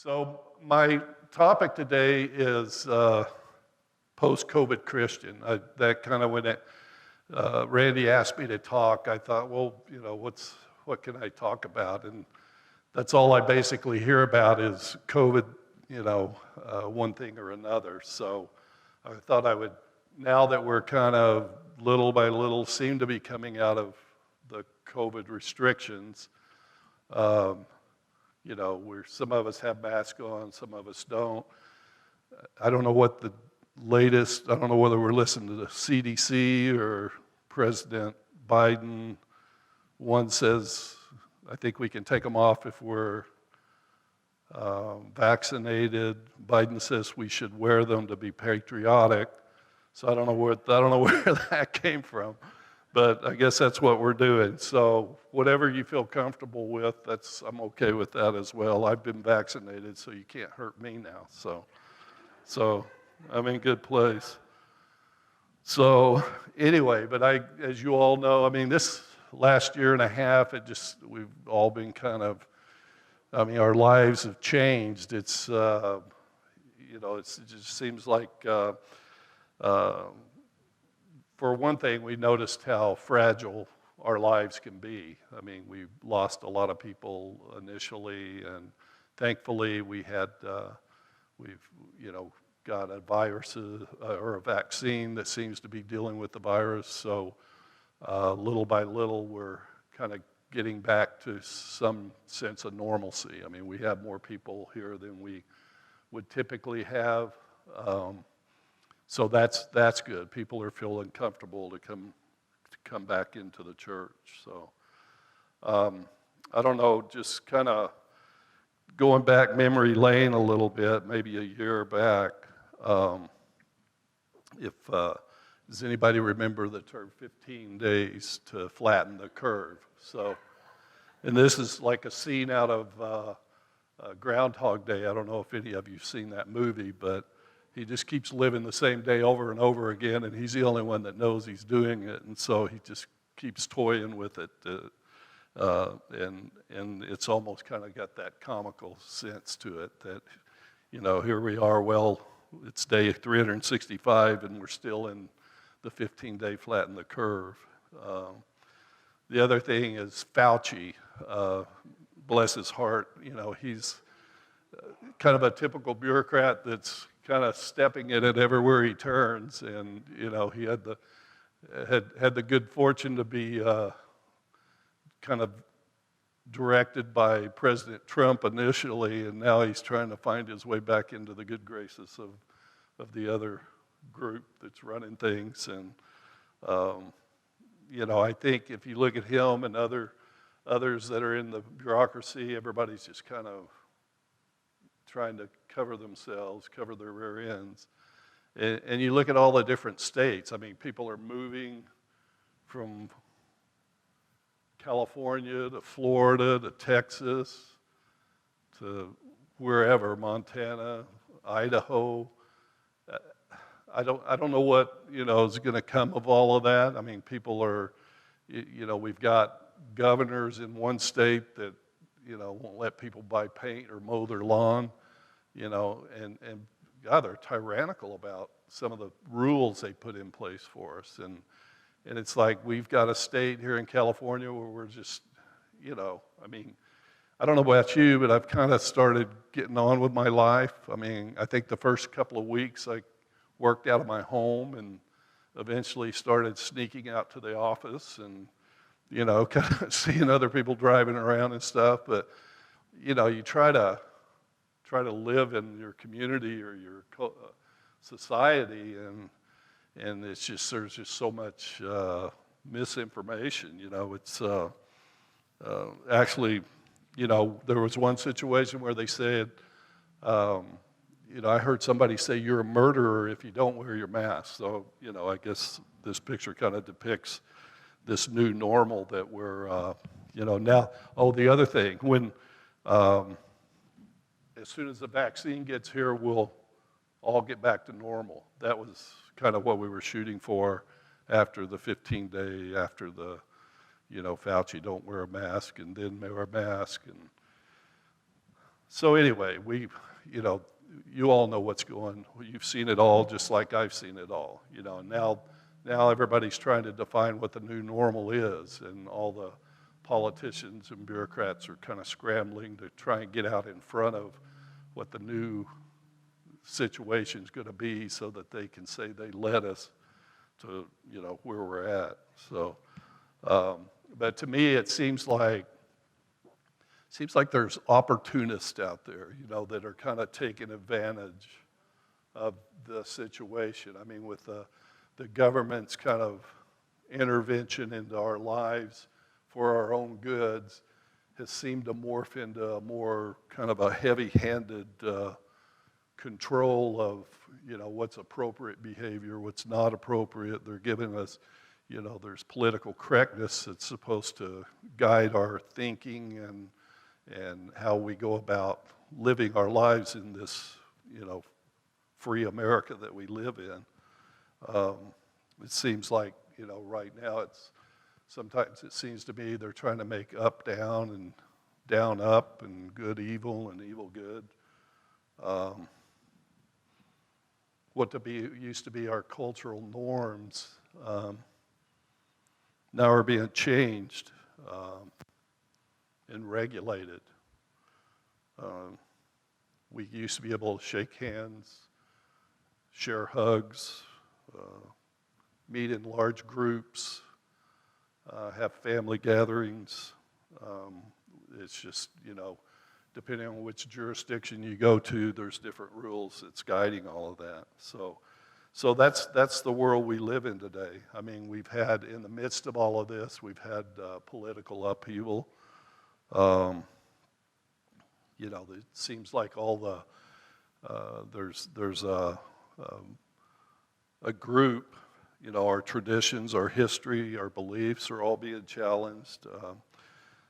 So my topic today is post-COVID Christian. That kind of when Randy asked me to talk, I thought, well, what can I talk about? And that's all I basically hear about is COVID, one thing or another. So I thought I would, now that we're kind of little by little seem to be coming out of the COVID restrictions, where some of us have masks on, some of us don't. I don't know what the latest, I don't know whether we're listening to the CDC or President Biden. One says, I think we can take them off if we're vaccinated. Biden says we should wear them to be patriotic. So I don't know where that came from. But I guess that's what we're doing. So whatever you feel comfortable with, I'm okay with that as well. I've been vaccinated, so you can't hurt me now. So I'm in a good place. So anyway, but as you all know, this last year and a half, we've all been our lives have changed. It just seems like, for one thing, we noticed how fragile our lives can be. We lost a lot of people initially, and thankfully we've got a virus or a vaccine that seems to be dealing with the virus. So little by little, we're kind of getting back to some sense of normalcy. We have more people here than we would typically have. So that's good. People are feeling comfortable to come back into the church. So I don't know, just kind of going back memory lane a little bit, maybe a year back. Does anybody remember the term 15 days to flatten the curve? So, and this is like a scene out of Groundhog Day. I don't know if any of you've seen that movie, but he just keeps living the same day over and over again, and he's the only one that knows he's doing it, and so he just keeps toying with it, and it's almost kind of got that comical sense to it that, here we are, well, it's day 365, and we're still in the 15-day flatten the curve. The other thing is Fauci, bless his heart, he's kind of a typical bureaucrat that's kind of stepping in it everywhere he turns, and he had the good fortune to be kind of directed by President Trump initially, and now he's trying to find his way back into the good graces of the other group that's running things. And I think if you look at him and others that are in the bureaucracy, everybody's just kind of trying to cover themselves, cover their rear ends. And you look at all the different states. People are moving from California to Florida to Texas to wherever, Montana, Idaho. I don't know what is going to come of all of that. People are, we've got governors in one state that won't let people buy paint or mow their lawn. And God, they're tyrannical about some of the rules they put in place for us. And it's like we've got a state here in California where we're just, I don't know about you, but I've kind of started getting on with my life. I think the first couple of weeks I worked out of my home and eventually started sneaking out to the office and, kind of seeing other people driving around and stuff. But, you try to live in your community or your society, and it's just, there's just so much misinformation. It's actually, there was one situation where they said, I heard somebody say you're a murderer if you don't wear your mask. So, I guess this picture kind of depicts this new normal that we're, now. Oh, the other thing, when as soon as the vaccine gets here, we'll all get back to normal. That was kind of what we were shooting for after the 15-day, after the, Fauci don't wear a mask, and then wear a mask. And So anyway, you know, you all know what's going. You've seen it all, just like I've seen it all. You know, now everybody's trying to define what the new normal is, and all the politicians and bureaucrats are kind of scrambling to try and get out in front of what the new situation's going to be, so that they can say they led us to, you know, where we're at. So, but to me, it seems like there's opportunists out there, you know, that are kind of taking advantage of the situation. I mean, with the government's kind of intervention into our lives for our own goods has seemed to morph into a more kind of a heavy-handed control of, you know, what's appropriate behavior, what's not appropriate. They're giving us, you know, there's political correctness that's supposed to guide our thinking and how we go about living our lives in this, you know, free America that we live in. It seems like, you know, right now sometimes it seems to me they're trying to make up down and down up and good evil and evil good. What used to be our cultural norms now are being changed and regulated. We used to be able to shake hands, share hugs, meet in large groups, have family gatherings. It's just, you know, depending on which jurisdiction you go to, there's different rules that's guiding all of that. So that's the world we live in today. I mean, we've had, in the midst of all of this, we've had political upheaval. You know, it seems like all there's a group, you know, our traditions, our history, our beliefs are all being challenged.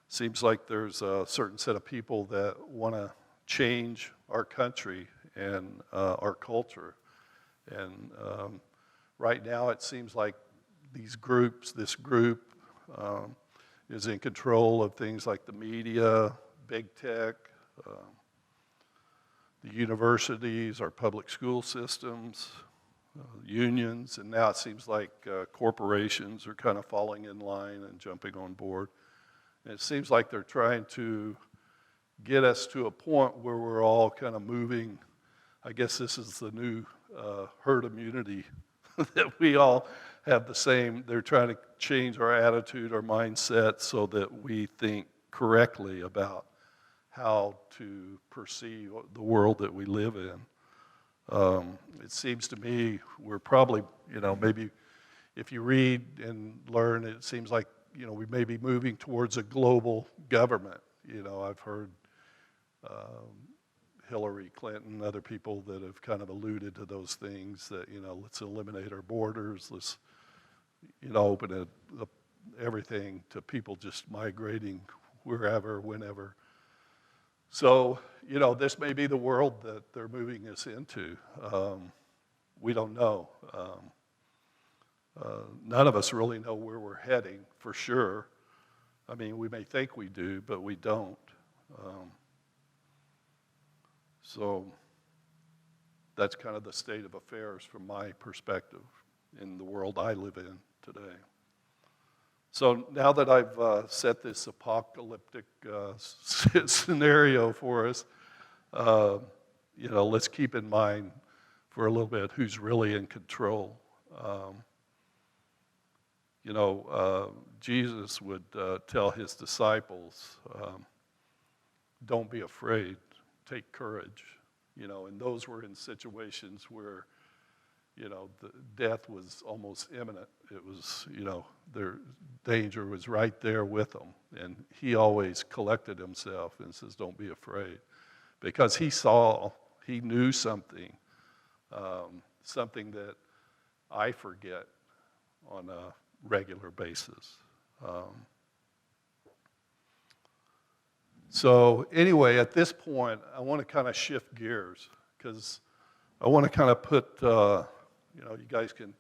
Seems like there's a certain set of people that want to change our country and our culture. And right now it seems like this group is in control of things like the media, big tech, the universities, our public school systems, unions, and now it seems like corporations are kind of falling in line and jumping on board. And it seems like they're trying to get us to a point where we're all kind of moving. I guess this is the new herd immunity, that we all have the same. They're trying to change our attitude, our mindset, so that we think correctly about how to perceive the world that we live in. It seems to me we're probably, you know, maybe if you read and learn, it seems like, you know, we may be moving towards a global government. You know, I've heard Hillary Clinton, other people that have kind of alluded to those things, that, you know, let's eliminate our borders, let's, you know, open it up, everything to people just migrating wherever, whenever. So, you know, this may be the world that they're moving us into. We don't know. None of us really know where we're heading for sure. I mean, we may think we do, but we don't. So that's kind of the state of affairs from my perspective in the world I live in today. So now that I've set this apocalyptic scenario for us, you know, let's keep in mind for a little bit who's really in control. You know, Jesus would tell his disciples, don't be afraid, take courage. You know, and those were in situations where, you know, the death was almost imminent. It was, you know, their danger was right there with them. And he always collected himself and says, don't be afraid. Because he knew something, something that I forget on a regular basis. So anyway, at this point, I want to kind of shift gears, because I want to kind of put, you know, you guys can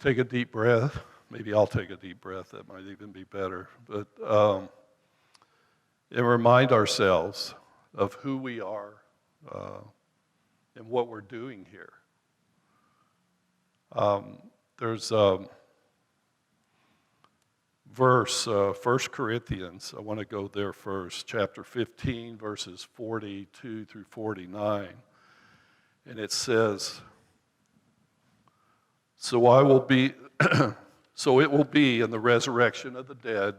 take a deep breath. Maybe I'll take a deep breath. That might even be better. But and remind ourselves of who we are and what we're doing here. There's a verse, 1 Corinthians, I want to go there first, chapter 15, verses 42 through 49. And it says, So it will be in the resurrection of the dead,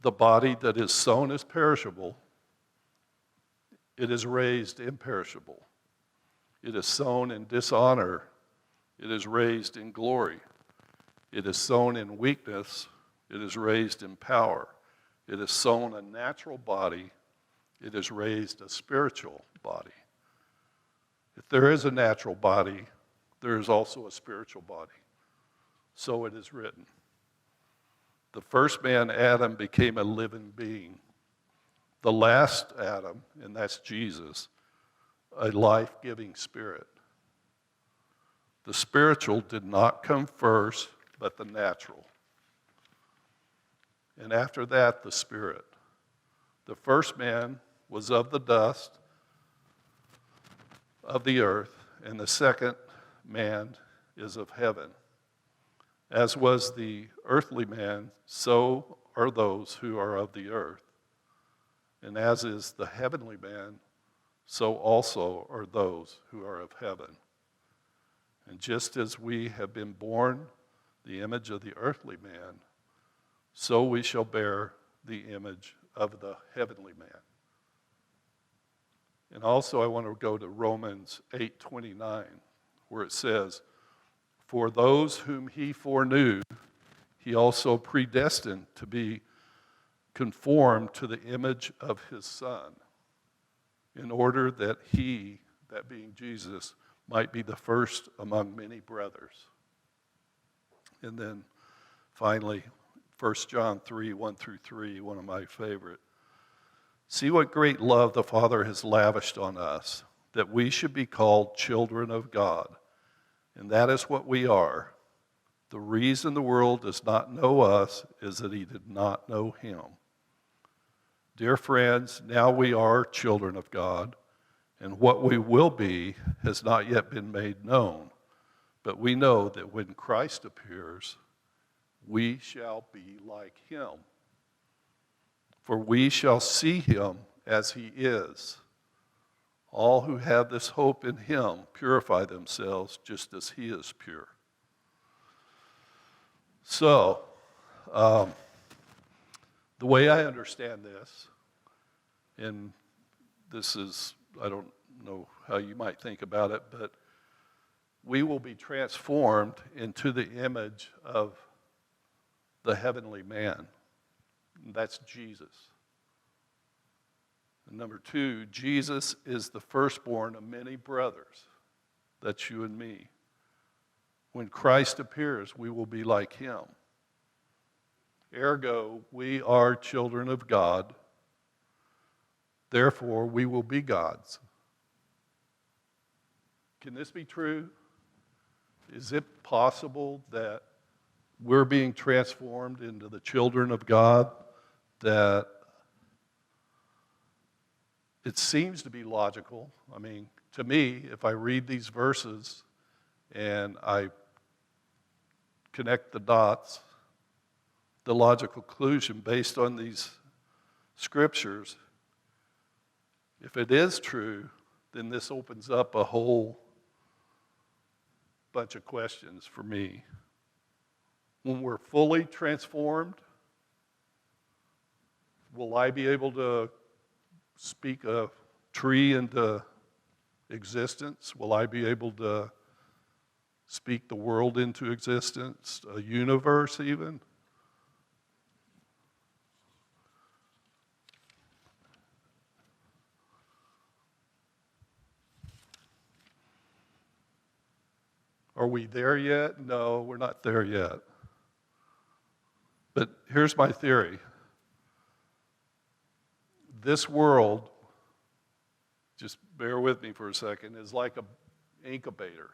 the body that is sown is perishable, it is raised imperishable. It is sown in dishonor, it is raised in glory. It is sown in weakness, it is raised in power. It is sown a natural body, it is raised a spiritual body. If there is a natural body, there is also a spiritual body. So it is written. The first man, Adam, became a living being. The last Adam, and that's Jesus, a life-giving spirit. The spiritual did not come first, but the natural. And after that, the spirit. The first man was of the dust of the earth, and the second man is of heaven. As was the earthly man, so are those who are of the earth. And as is the heavenly man, so also are those who are of heaven. And just as we have been born the image of the earthly man, so we shall bear the image of the heavenly man. And also I want to go to Romans 8:29, where it says, For those whom he foreknew, he also predestined to be conformed to the image of his Son, in order that he, that being Jesus, might be the first among many brothers. And then finally, 1 John 3:1-3, one of my favorite. See what great love the Father has lavished on us, that we should be called children of God. And that is what we are. The reason the world does not know us is that he did not know him. Dear friends, now we are children of God, and what we will be has not yet been made known. But we know that when Christ appears, we shall be like him. For we shall see him as he is. All who have this hope in him purify themselves just as he is pure. So, the way I understand this, and this is, I don't know how you might think about it, but we will be transformed into the image of the heavenly man. And that's Jesus. And number two, Jesus is the firstborn of many brothers. That's you and me. When Christ appears, we will be like him. Ergo, we are children of God. Therefore, we will be God's. Can this be true? Is it possible that we're being transformed into the children of God? That it seems to be logical. I mean, to me, if I read these verses and I connect the dots, the logical conclusion based on these scriptures, if it is true, then this opens up a whole bunch of questions for me. When we're fully transformed, will I be able to speak a tree into existence? Will I be able to speak the world into existence, a universe even? Are we there yet? No, we're not there yet. But here's my theory. This world, just bear with me for a second, is like an incubator.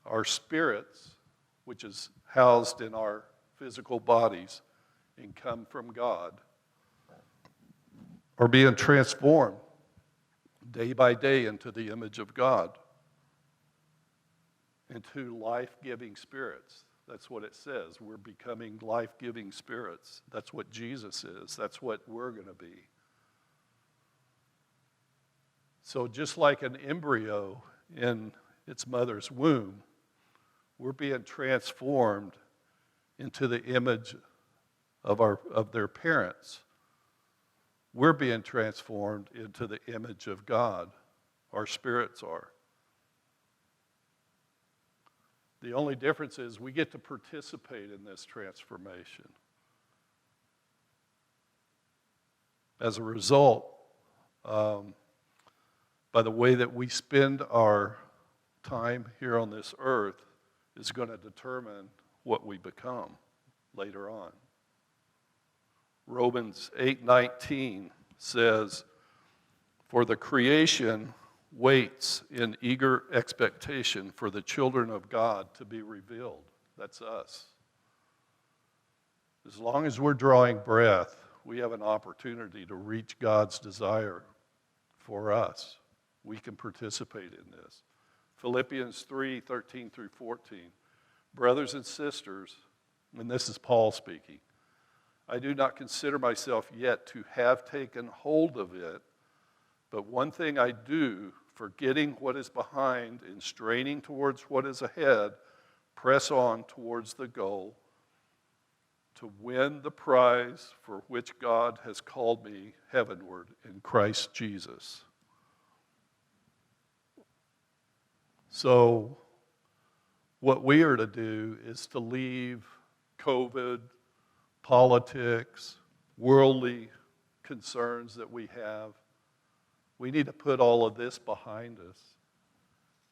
Our spirits, which is housed in our physical bodies and come from God, are being transformed day by day into the image of God, into life-giving spirits. That's what it says. We're becoming life-giving spirits. That's what Jesus is. That's what we're going to be. So just like an embryo in its mother's womb, we're being transformed into the image of their parents. We're being transformed into the image of God. Our spirits are. The only difference is we get to participate in this transformation. As a result, by the way that we spend our time here on this earth is going to determine what we become later on. Romans 8:19 says, "For the creation waits in eager expectation for the children of God to be revealed." That's us. As long as we're drawing breath, we have an opportunity to reach God's desire for us. We can participate in this. Philippians 3:13 through 14. Brothers and sisters, and this is Paul speaking, I do not consider myself yet to have taken hold of it, but one thing I do, forgetting what is behind and straining towards what is ahead, press on towards the goal to win the prize for which God has called me heavenward in Christ Jesus. So, what we are to do is to leave COVID, politics, worldly concerns that we have. We need to put all of this behind us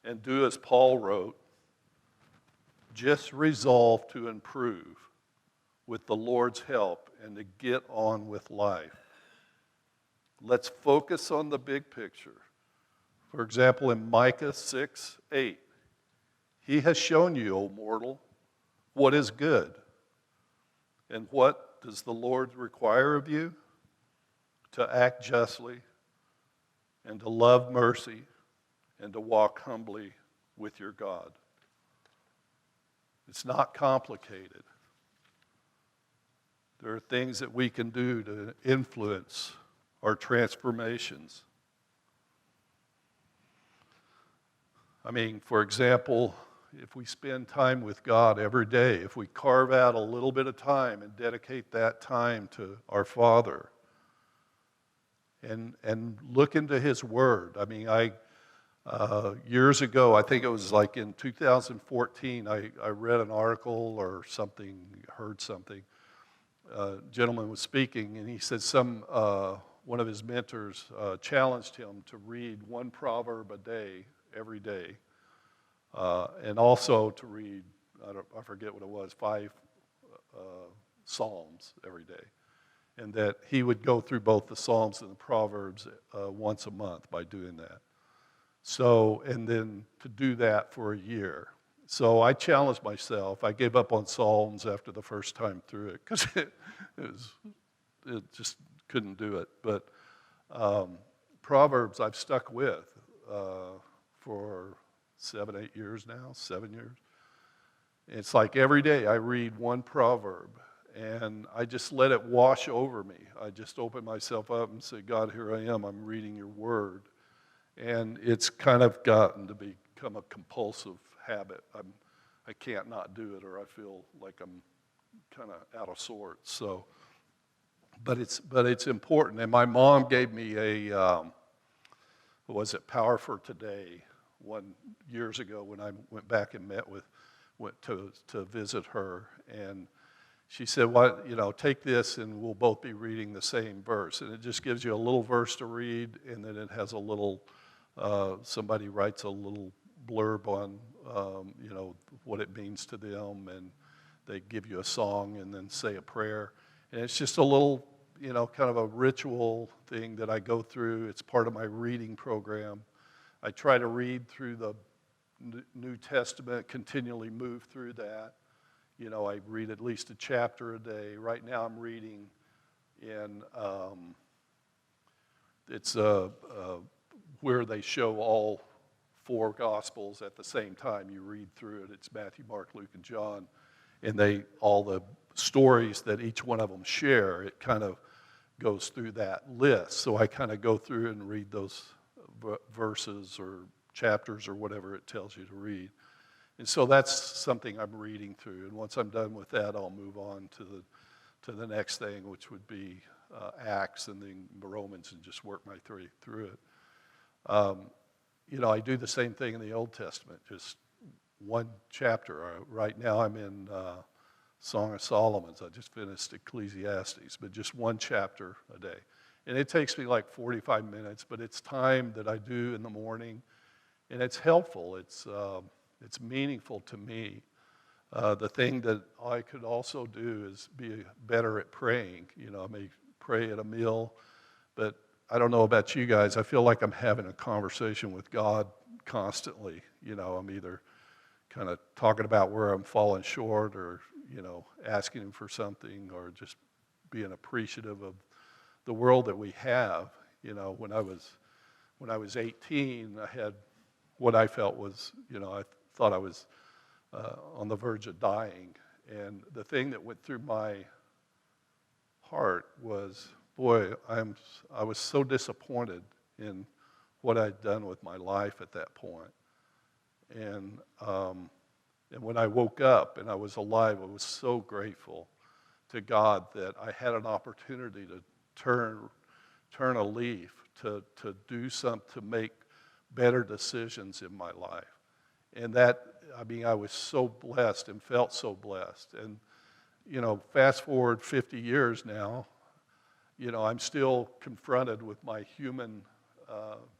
and do as Paul wrote, just resolve to improve with the Lord's help and to get on with life. Let's focus on the big picture. For example, in Micah 6:8, he has shown you, O mortal, what is good. And what does the Lord require of you? To act justly and to love mercy and to walk humbly with your God. It's not complicated. There are things that we can do to influence our transformations. I mean, for example, if we spend time with God every day, if we carve out a little bit of time and dedicate that time to our Father and look into His Word. I mean, years ago, I think it was like in 2014, I read an article or something, heard something. A gentleman was speaking, and he said one of his mentors challenged him to read one proverb a day, every day, and also to read, I forget what it was, 5 Psalms every day. And that he would go through both the Psalms and the Proverbs once a month by doing that. So, and then to do that for a year. So I challenged myself. I gave up on Psalms after the first time through it because it just couldn't do it. But Proverbs I've stuck with for 7 years now, 7 years. It's like every day I read one proverb and I just let it wash over me. I just open myself up and say, God, here I am. I'm reading your word. And it's kind of gotten to become a compulsive habit. I can't not do it or I feel like I'm kind of out of sorts. So, but it's important. And my mom gave me a, Power for Today, years ago when I went back and went to visit her. And she said, "Well, take this and we'll both be reading the same verse." And it just gives you a little verse to read, and then it has a little, somebody writes a little blurb on, what it means to them, and they give you a song and then say a prayer. And it's just a little, kind of a ritual thing that I go through. It's part of my reading program. I try to read through the New Testament, continually move through that. I read at least a chapter a day. Right now I'm reading in it's where they show all four Gospels at the same time. You read through it. It's Matthew, Mark, Luke, and John. And all the stories that each one of them share, it kind of goes through that list. So I kind of go through and read those verses or chapters or whatever it tells you to read. And so that's something I'm reading through. And once I'm done with that, I'll move on to the next thing, which would be Acts and then Romans, and just work my way through it. I do the same thing in the Old Testament, just one chapter. Right now I'm in Song of Solomon. I just finished Ecclesiastes, but just one chapter a day. And it takes me like 45 minutes, but it's time that I do in the morning, and it's helpful. It's meaningful to me. The thing that I could also do is be better at praying. I may pray at a meal, but I don't know about you guys. I feel like I'm having a conversation with God constantly. I'm either kind of talking about where I'm falling short, or asking Him for something, or just being appreciative of the world that we have. When I was 18, I had what I felt was, I thought I was on the verge of dying, and the thing that went through my heart was, boy, I was so disappointed in what I'd done with my life at that point. And when I woke up and I was alive, I was so grateful to God that I had an opportunity to turn a leaf, to do something, to make better decisions in my life. And I was so blessed and felt so blessed. And, fast forward 50 years now, I'm still confronted with my human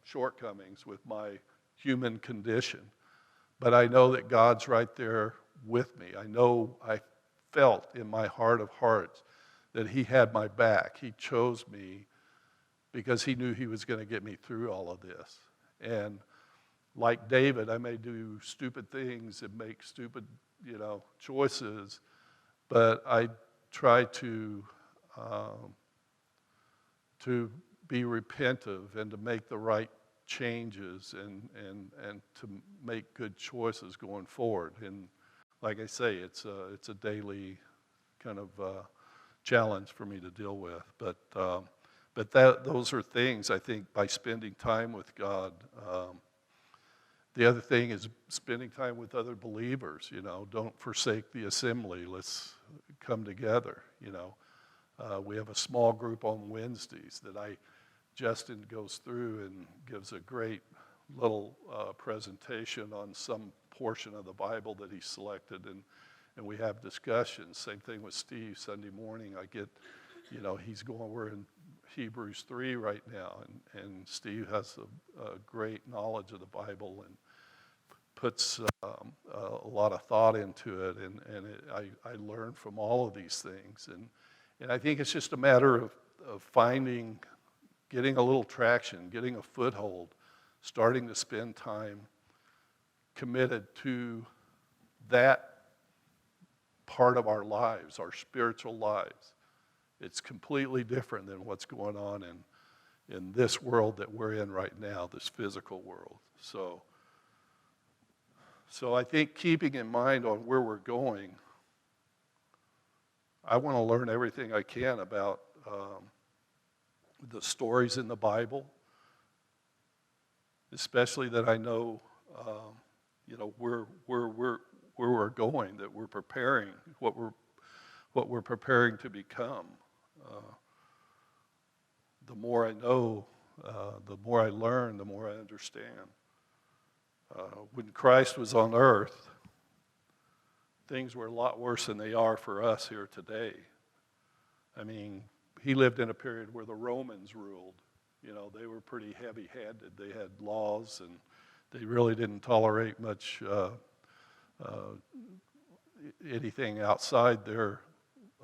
shortcomings, with my human condition. But I know that God's right there with me. I felt in my heart of hearts that He had my back. He chose me because He knew He was going to get me through all of this. And like David, I may do stupid things and make stupid, choices, but I try to be repentive and to make the right changes and to make good choices going forward. And like I say, it's a daily kind of challenge for me to deal with. But those are things, I think, by spending time with God. The other thing is spending time with other believers. Don't forsake the assembly. Let's come together. We have a small group on Wednesdays that Justin goes through and gives a great little presentation on some portion of the Bible that he selected, and we have discussions. Same thing with Steve. Sunday morning I get, we're in Hebrews 3 right now, and Steve has a great knowledge of the Bible and puts a lot of thought into it, and I learn from all of these things, and I think it's just a matter of getting a little traction, getting a foothold, starting to spend time committed to that part of our lives, our spiritual lives. It's completely different than what's going on in this world that we're in right now, this physical world. So I think keeping in mind on where we're going, I want to learn everything I can about the stories in the Bible, especially that I know, where we're going, that we're preparing, what we're preparing to become. The more I know, the more I learn, the more I understand. When Christ was on earth, things were a lot worse than they are for us here today. I mean, He lived in a period where the Romans ruled. They were pretty heavy-handed. They had laws, and they really didn't tolerate much anything outside their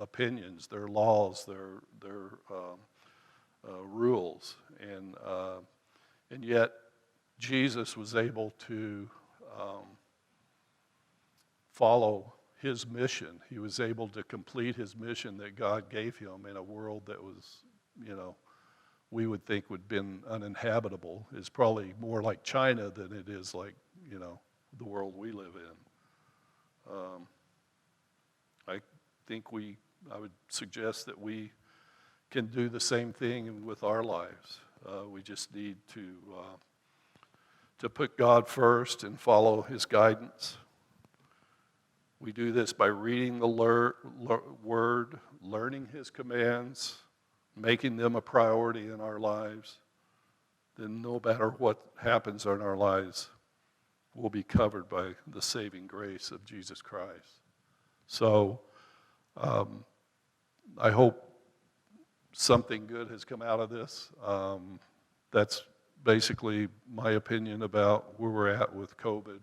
opinions, their laws, their rules, and yet Jesus was able to follow His mission. He was able to complete His mission that God gave Him in a world that was, we would think would have been uninhabitable is probably more like China than it is like, the world we live in. I think I would suggest that we can do the same thing with our lives. We just need to put God first and follow His guidance. We do this by reading the Word, learning His commands, making them a priority in our lives. Then no matter what happens in our lives, we'll be covered by the saving grace of Jesus Christ. So I hope something good has come out of this. That's basically my opinion about where we're at with COVID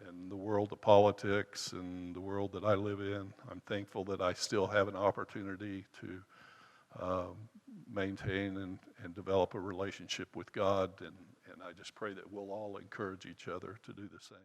and the world of politics and the world that I live in. I'm thankful that I still have an opportunity to maintain and develop a relationship with God, and I just pray that we'll all encourage each other to do the same.